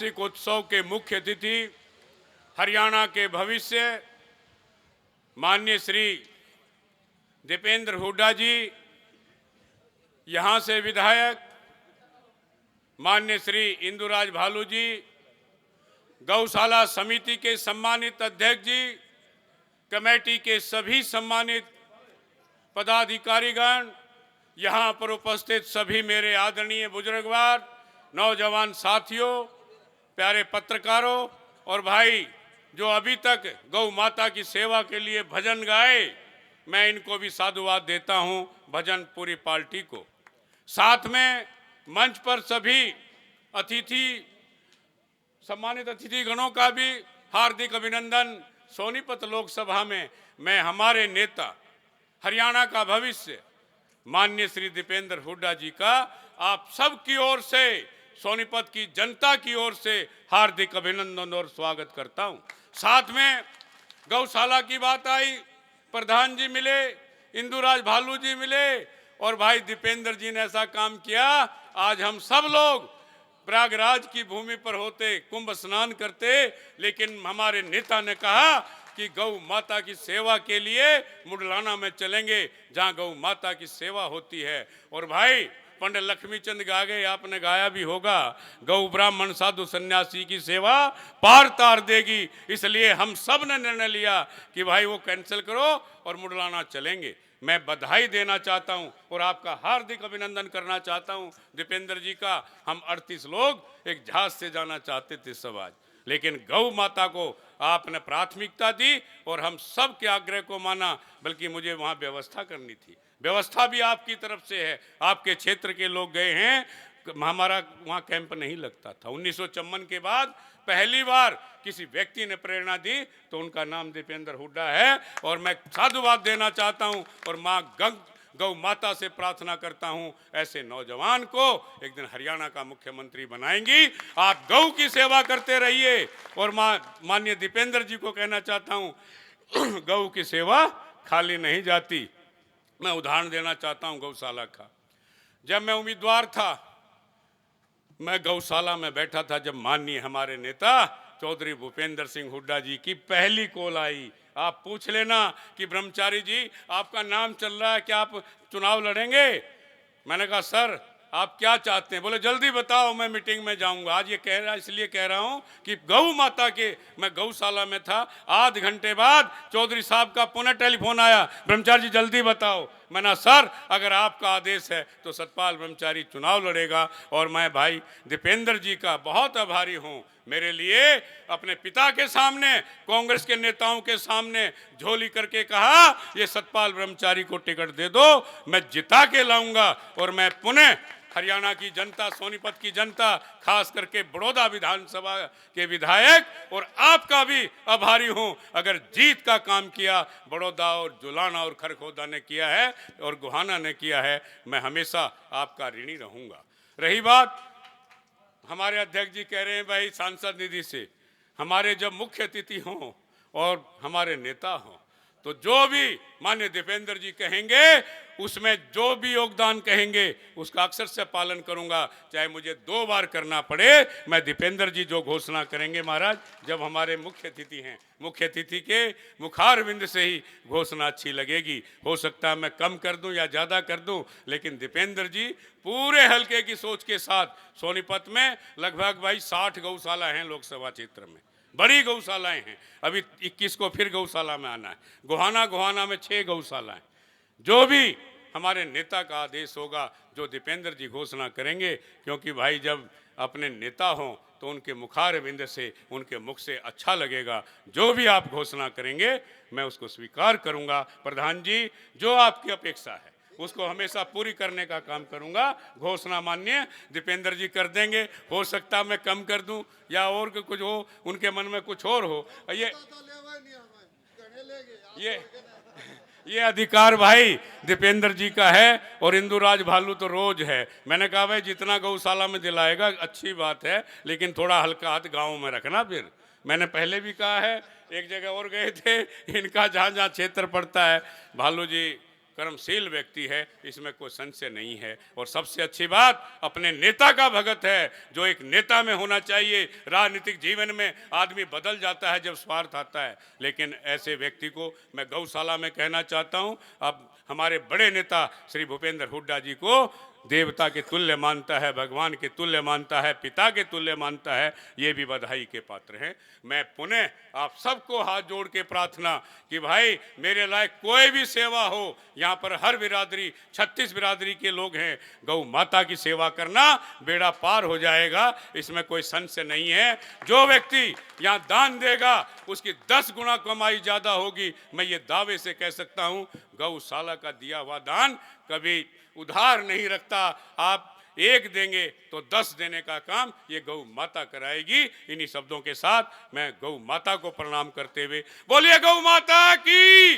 वार्षिक उत्सव के मुख्य अतिथि हरियाणा के भविष्य माननीय श्री दीपेंद्र हुड्डा जी, यहाँ से विधायक माननीय श्री इंदुराज भालू जी, गौशाला समिति के सम्मानित अध्यक्ष जी, कमेटी के सभी सम्मानित पदाधिकारीगण, यहाँ पर उपस्थित सभी मेरे आदरणीय बुजुर्गवार, नौजवान साथियों, प्यारे पत्रकारों और भाई जो अभी तक गौ माता की सेवा के लिए भजन गाए, मैं इनको भी साधुवाद देता हूं, भजन पूरी पार्टी को। साथ में मंच पर सभी अतिथि सम्मानित अतिथि गणों का भी हार्दिक अभिनंदन। सोनीपत लोकसभा में मैं हमारे नेता हरियाणा का भविष्य माननीय श्री दीपेंद्र हुड्डा जी का आप सब की ओर से, सोनीपत की जनता की ओर से हार्दिक अभिनंदन और स्वागत करता हूं। साथ में गौशाला की बात आई, प्रधान जी मिले, इंदुराज भालू जी मिले और भाई दीपेंद्र जी ने ऐसा काम किया। आज हम सब लोग प्रयागराज की भूमि पर होते, कुंभ स्नान करते, लेकिन हमारे नेता ने कहा कि गौ माता की सेवा के लिए मुडलाना में चलेंगे, जहां गौ माता की सेवा होती है। और भाई पंडित लक्ष्मीचंद गा गए, आपने गाया भी होगा, गौ ब्राह्मण साधु सन्यासी की सेवा पार तार देगी। इसलिए हम सब ने निर्णय लिया कि भाई वो कैंसिल करो और मुडलाना चलेंगे। मैं बधाई देना चाहता हूं और आपका हार्दिक अभिनंदन करना चाहता हूं दीपेंद्र जी का। हम 38 लोग एक जहाज से जाना चाहते थे सब आज, लेकिन गौ माता को आपने प्राथमिकता दी और हम सब के आग्रह को माना, बल्कि मुझे वहाँ व्यवस्था करनी थी। व्यवस्था भी आपकी तरफ से है, आपके क्षेत्र के लोग गए हैं, हमारा वहाँ कैंप नहीं लगता था। 1954 के बाद पहली बार किसी व्यक्ति ने प्रेरणा दी तो उनका नाम दीपेंद्र हुड्डा है। और मैं साधुवाद देना चाहता हूँ और माँ गौ माता से प्रार्थना करता हूँ, ऐसे नौजवान को एक दिन हरियाणा का मुख्यमंत्री बनाएंगी। आप गौ की सेवा करते रहिए। और माननीय दीपेंद्र जी को कहना चाहता हूँ, गौ की सेवा खाली नहीं जाती। मैं उदाहरण देना चाहता हूँ गौशाला का। जब मैं उम्मीदवार था, मैं गौशाला में बैठा था, जब माननीय हमारे नेता चौधरी भूपेंद्र सिंह हुड्डा जी की पहली कॉल आई। आप पूछ लेना कि ब्रह्मचारी जी आपका नाम चल रहा है, क्या आप चुनाव लड़ेंगे? मैंने कहा सर आप क्या चाहते हैं? बोले जल्दी बताओ, मैं मीटिंग में जाऊंगा। आज ये कह रहा, इसलिए कह रहा हूं कि गौ माता के, मैं गौशाला में था, आध घंटे बाद चौधरी साहब का पुनः टेलीफोन आया, ब्रह्मचारी जी जल्दी बताओ। मैंने सर अगर आपका आदेश है तो सतपाल ब्रह्मचारी चुनाव लड़ेगा। और मैं भाई दीपेंद्र जी का बहुत आभारी हूँ। मेरे लिए अपने पिता के सामने, कांग्रेस के नेताओं के सामने झोली करके कहा ये सतपाल ब्रह्मचारी को टिकट दे दो, मैं जिता के लाऊंगा। और मैं पुनः हरियाणा की जनता, सोनीपत की जनता, खास करके बड़ौदा विधानसभा के विधायक और आपका भी आभारी हूं। अगर जीत का काम किया बड़ौदा और जुलाना और खरखोदा ने किया है और गोहाना ने किया है, मैं हमेशा आपका ऋणी रहूंगा। रही बात, हमारे अध्यक्ष जी कह रहे हैं भाई सांसद निधि से, हमारे जब मुख्य अतिथि हों और हमारे नेता हों तो जो भी माननीय दीपेंद्र जी कहेंगे उसमें जो भी योगदान कहेंगे उसका अक्षर से पालन करूंगा, चाहे मुझे 2 बार करना पड़े। मैं दीपेंद्र जी जो घोषणा करेंगे महाराज, जब हमारे मुख्य अतिथि हैं, मुख्य अतिथि के मुखार बिंद से ही घोषणा अच्छी लगेगी। हो सकता है मैं कम कर दूं या ज़्यादा कर दूं, लेकिन दीपेंद्र जी पूरे हल्के की सोच के साथ, सोनीपत में लगभग भाई 60 गौशाला हैं लोकसभा क्षेत्र में, बड़ी गौशालाएं हैं। अभी 21 को फिर गौशाला में आना है। गोहाना में 6 गौशालाएं। जो भी हमारे नेता का आदेश होगा, जो दीपेंद्र जी घोषणा करेंगे, क्योंकि भाई जब अपने नेता हों तो उनके मुखार बिंद से, उनके मुख से अच्छा लगेगा। जो भी आप घोषणा करेंगे मैं उसको स्वीकार करूंगा। प्रधान जी जो आपकी अपेक्षा है उसको हमेशा पूरी करने का काम करूंगा। घोषणा माननीय दीपेंद्र जी कर देंगे। हो सकता मैं कम कर दूं या और कुछ हो, उनके मन में कुछ और हो। ये अधिकार भाई दीपेंद्र जी का है और इंदुराज भालू तो रोज है। मैंने कहा भाई जितना गौशाला में दिलाएगा अच्छी बात है, लेकिन थोड़ा हल्का हाथ गाँव में रखना। फिर मैंने पहले भी कहा है, एक जगह और गए थे, इनका जहाँ जहाँ क्षेत्र पड़ता है, भालू जी कर्मशील व्यक्ति है, इसमें कोई संशय नहीं है। और सबसे अच्छी बात अपने नेता का भगत है, जो एक नेता में होना चाहिए। राजनीतिक जीवन में आदमी बदल जाता है जब स्वार्थ आता है, लेकिन ऐसे व्यक्ति को मैं गौशाला में कहना चाहता हूं। अब हमारे बड़े नेता श्री भूपेंद्र हुड्डा जी को देवता के तुल्य मानता है, भगवान के तुल्य मानता है, पिता के तुल्य मानता है, ये भी बधाई के पात्र हैं। मैं पुनः आप सबको हाथ जोड़ के प्रार्थना कि भाई मेरे लायक कोई भी सेवा हो, यहाँ पर हर बिरादरी 36 बिरादरी के लोग हैं, गौ माता की सेवा करना बेड़ा पार हो जाएगा, इसमें कोई संशय नहीं है। जो व्यक्ति यहाँ दान देगा उसकी 10 गुना कमाई ज़्यादा होगी, मैं ये दावे से कह सकता हूँ। गौशाला का दिया हुआ दान कभी उधार नहीं रखता। आप 1 देंगे तो 10 देने का काम ये गौ माता कराएगी। इन्हीं शब्दों के साथ मैं गौ माता को प्रणाम करते हुए बोलिए गौ माता की।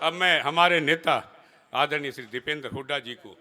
अब मैं हमारे नेता आदरणीय श्री दीपेंद्र हुड्डा जी को